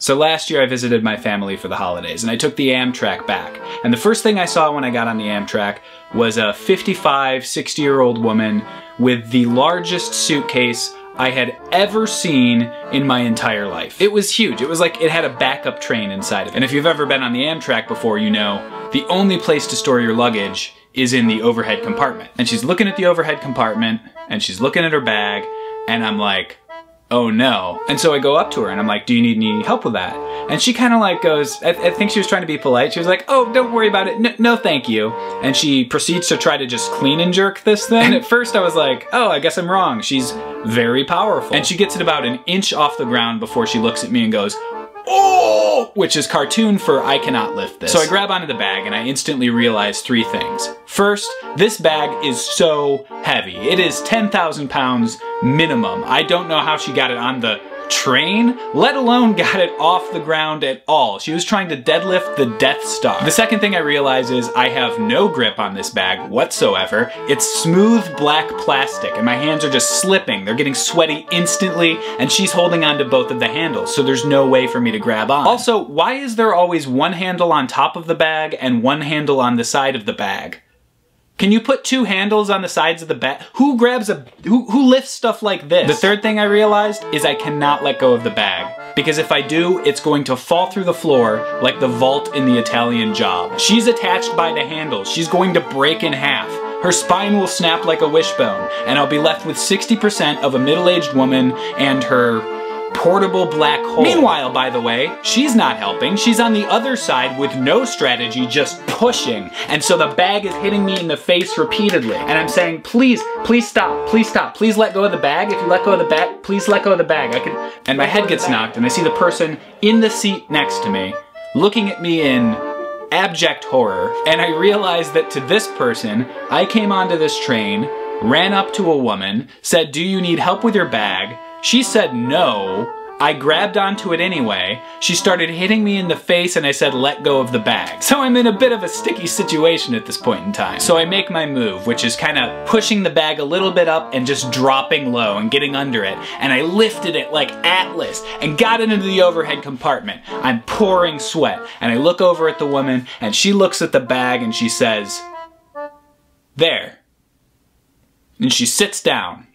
So last year I visited my family for the holidays and I took the Amtrak back. And the first thing I saw when I got on the Amtrak was a 55, 60-year-old woman with the largest suitcase I had ever seen in my entire life. It was huge. It was like it had a backup train inside of it. And if you've ever been on the Amtrak before, you know the only place to store your luggage is in the overhead compartment. And she's looking at the overhead compartment and she's looking at her bag and I'm like, oh no. And so I go up to her and I'm like, do you need any help with that? And she kind of like goes, I think she was trying to be polite. She was like, oh, don't worry about it. No, thank you. And she proceeds to try to just clean and jerk this thing. And at first I was like, oh, I guess I'm wrong. She's very powerful. And she gets it about an inch off the ground before she looks at me and goes, oh, which is cartoon for I cannot lift this. So I grab onto the bag and I instantly realize three things. First, this bag is so heavy. It is 10,000 pounds minimum. I don't know how she got it on the train, let alone got it off the ground at all. She was trying to deadlift the Death Star. The second thing I realize is I have no grip on this bag whatsoever. It's smooth black plastic and my hands are just slipping. They're getting sweaty instantly and she's holding on to both of the handles, so there's no way for me to grab on. Also, why is there always one handle on top of the bag and one handle on the side of the bag? Can you put two handles on the sides of the bag? Who lifts stuff like this? The third thing I realized is I cannot let go of the bag. Because if I do, it's going to fall through the floor like the vault in the Italian Job. She's attached by the handles. She's going to break in half. Her spine will snap like a wishbone, and I'll be left with 60% of a middle-aged woman and her portable black hole. Meanwhile, by the way, she's not helping. She's on the other side with no strategy, just pushing. And so the bag is hitting me in the face repeatedly. And I'm saying, please stop, please stop. Please let go of the bag. If you let go of the bag, please let go of the bag. And my head gets knocked and I see the person in the seat next to me looking at me in abject horror. And I realize that to this person, I came onto this train, ran up to a woman, said, do you need help with your bag? She said no. I grabbed onto it anyway. She started hitting me in the face and I said, let go of the bag. So I'm in a bit of a sticky situation at this point in time. So I make my move, which is kind of pushing the bag a little bit up and just dropping low and getting under it. And I lifted it like Atlas and got it into the overhead compartment. I'm pouring sweat. And I look over at the woman and she looks at the bag and she says, there. And she sits down.